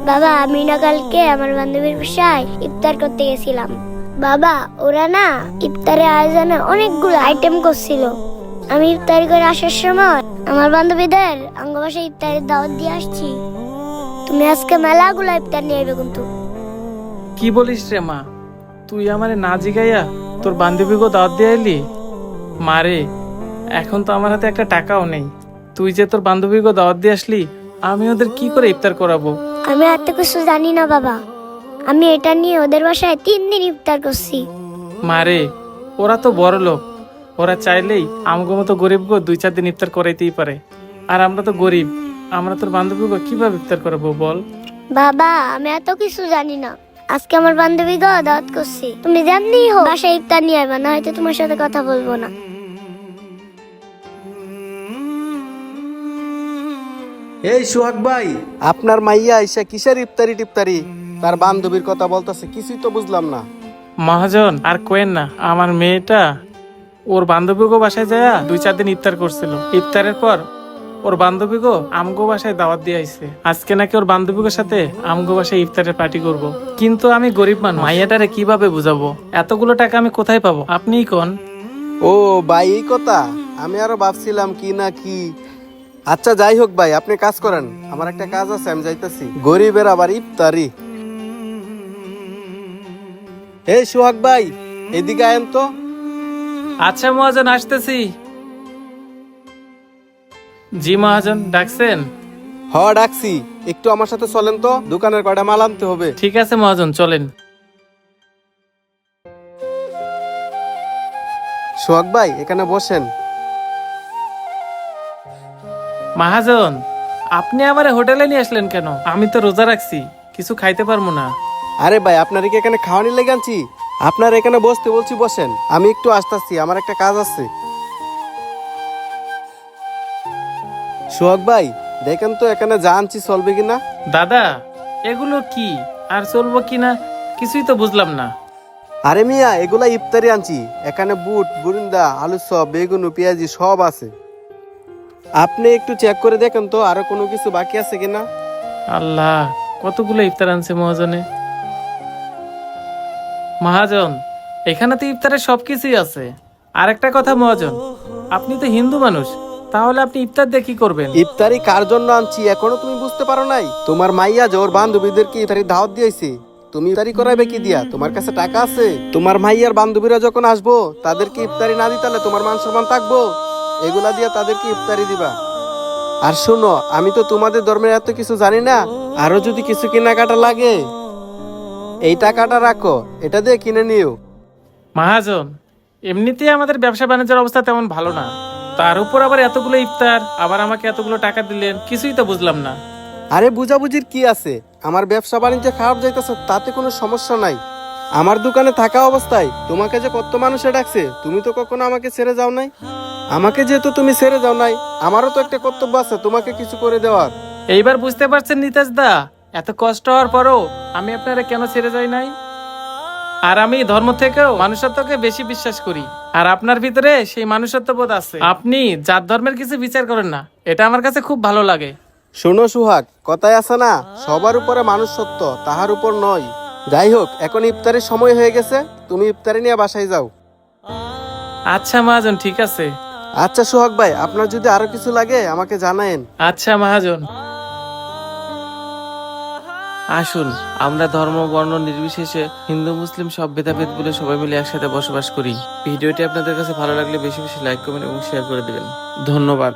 বাবা, আমি না কালকে আমার বান্ধবীর বাসায় ইফতার করতে গেছিলাম। বাবা, ওরা না ইফতারের আয়োজনে অনেকগুলো আইটেম করছিল। আমি ইফতারি করে আসার সময় আমার বান্ধবীদের আঙ্গ বাসায় ইফতারের দাওয়াত দিয়ে আসছি। তুমি আজকে মেলাগুলো ইফতার নিয়ে আইবে কিন্তু। কি বলিস রে মা, তুই আমারে না জিগাইয়া তোর বান্ধবীকে দাওয়াত দিয়ে এলি? মারে, এখন তো আমার হাতে একটা টাকাও নেই। তুই যে তোর বান্ধবীকে দাওয়াত দিয়ে আসলি, আমি ওদের কি করে ইফতার করাবো? আমি আর তো কিছু জানি না বাবা। আমি এটা নিয়ে ওদের বাসায় 3 দিন ইফতার করছি। মারে, ওরা তো বড় লোক, ওরা চাইলেই আমগো মতো গরিবগো 2-4 দিন ইফতার করাইতেই পারে। আর আমরা তো গরিব, আমরা তোর বান্ধবীকে কিভাবে ইফতার করাবো বল? বাবা, আমি এত কিছু জানি না। আজকে আমার বান্ধবী দাওয়াত করছি। তুমি যেমনি হোক বাসায় ইফতার নিয়ে আইবা, না হয়তো তোমার সাথে কথা বলবো না। এই সোহাগ ভাই, আপনার মাইয়া আইসা কিসের ইফতারি টিফতারি তার বান্ধবীর কথা বলতেছে, কিছুই তো বুঝলাম না। মহাজন, আর কোয়েন না, আমার মেয়েটা ওর বান্ধবীগো বাসায় যায় 2-4 দিন ইফতার করছিল। ইফতারের পর ওর বান্ধবীগো আমগো বাসায় দাওয়াত দিয়ে আইছে। আজকে নাকি ওর বান্ধবীগোর সাথে আমগো বাসায় ইফতারের পার্টি করব। কিন্তু আমি গরিব মানুষ, মাইয়াটারে কিভাবে বুঝাবো? এতগুলো টাকা আমি কোথায় পাবো আপনিই কোন। ও ভাই, এই কথা আমি আরো ভাবছিলাম কি না কি। আচ্ছা যাই হোক ভাই, আপনি কাজ করেন, আমার একটা কাজ আছে, আমি যাইতেছি। গরিবের আবার ইফতারি। এই সোহাগ ভাই, এদিকে আয়েন তো। আচ্ছা মহাজন, আসতেছি। জি মহাজন, ডাকছেন? হ ডাকছি, একটু আমার সাথে চলেন তো, দোকানের কয়টা মাল আনতে হবে। ঠিক আছে মহাজন, চলেন। সোহাগ ভাই, এখানে বসেন। মহাজন, আপনি আমারে হোটেলে নিয়ে আসলেন কেন? আমি তো রোজা রাখছি, কিছু খাইতে পারবো না। আরে ভাই, আপনার কি এখানে খাওয়ানি লেগে আনছি? আপনার এখানে বসতে বলছি, বসেন, আমি একটু আসতেছি, আমার একটা কাজ আছে। সোহাগ ভাই, দেখেন তো এখানে যা আনছি চলবে কিনা। দাদা, এগুলো কি আর চলবো কিনা কিছুই তো বুঝলাম না। আরে মিয়া, এগুলা ইফতারি আনছি। এখানে বুট, বুরিন্দা, আলু সব, বেগুন, পেঁয়াজি সব আছে। আপনি একটু চেক করে দেখেন তো আরো কোনো কিছু বাকি আছে কিনা। আল্লাহ, কতগুলো ইফতার আনছে মহাজনে। মহাজন, এখানে তো ইফতারের সবকিছুই আছে। আর একটা কথা মহাজন, আপনি তো হিন্দু মানুষ, তাহলে আপনি ইফতার দিয়ে কি করবেন? ইফতারি কার জন্য আনছি এখনো তুমি বুঝতে পারো নাই? তোমার মাইয়া যে ওর বান্ধবীদেরকে ইফতারি দাওয়াত দিয়েছে, তুমি ইফতারি করাইবে কি দিয়া? তোমার কাছে টাকা আছে? তোমার মাইয়ার বান্ধবীরা যখন আসবো তাদেরকে ইফতারি না দিতালে তোমার মান সম্মান থাকবো? এগুলা দিয়া তাদেরকে ইফতারি দিবা। আর শোনো, আমি তো তোমাদের ধর্মের এত কিছু জানি না। আরো যদি কিছু কেনাকাটা লাগে, এই টাকাটা রাখো, এটা দিয়ে কিনে নিও। মহাজন, এমনিতেই আমাদের ব্যবসা বাণিজ্যের অবস্থা তেমন ভালো না, তার উপর আবার এতগুলো ইফতার, আবার আমাকে এতগুলো টাকা দিলেন, কিছুই তো বুঝলাম না। আরে বুঝাবুঝির কি আছে? আমার ব্যবসা বাণিজ্য খারাপ যাইতেছে, তাতে কোনো সমস্যা নাই। আমার দোকানে থাকা অবস্থায় তোমাকে যে কত মানুষে ডাকছে, তুমি তো কখনো আমাকে ছেড়ে যাও নাই। আমাকে যেহেতু তুমি ছেড়ে যাও নাই, আমারও তো একটা কর্তব্য আছে তোমাকে কিছু করে দেওয়ার। এইবার বুঝতে পারছেন নিতেশ দা, এত কষ্ট হওয়ার পরও আমি আপনারা কেন ছেড়ে যাই নাই। আর আমি ধর্ম থেকেও মানুষত্বকে বেশি বিশ্বাস করি, আর আপনার ভিতরে সেই মানুষত্ব বোধ আছে। আপনি জাত ধর্মের কিছু বিচার করেন না, এটা আমার কাছে খুব ভালো লাগে। শোনো সুহাগ, কথায় আছে না, সবার উপরে মানুষ সত্য, তাহার উপর নয়। যাই হোক, এখন ইফতারের সময় হয়ে গেছে, তুমি ইফতারি নিয়ে বাসায় যাও। আচ্ছা মহাজন, ঠিক আছে। আচ্ছা সোহাগ ভাই, আপনার যদি আরো কিছু লাগে আমাকে জানায়েন। আচ্ছা মহাজন। আসুন, আমরা ধর্ম বর্ণ নির্বিশেষে হিন্দু মুসলিম সব ভেদাভেদ বলে সবাই মিলে একসাথে বসবাস করি। ভিডিওটি আপনাদের কাছে ভালো লাগলে বেশি বেশি লাইক কমেন্ট এবং শেয়ার করে দিবেন। ধন্যবাদ।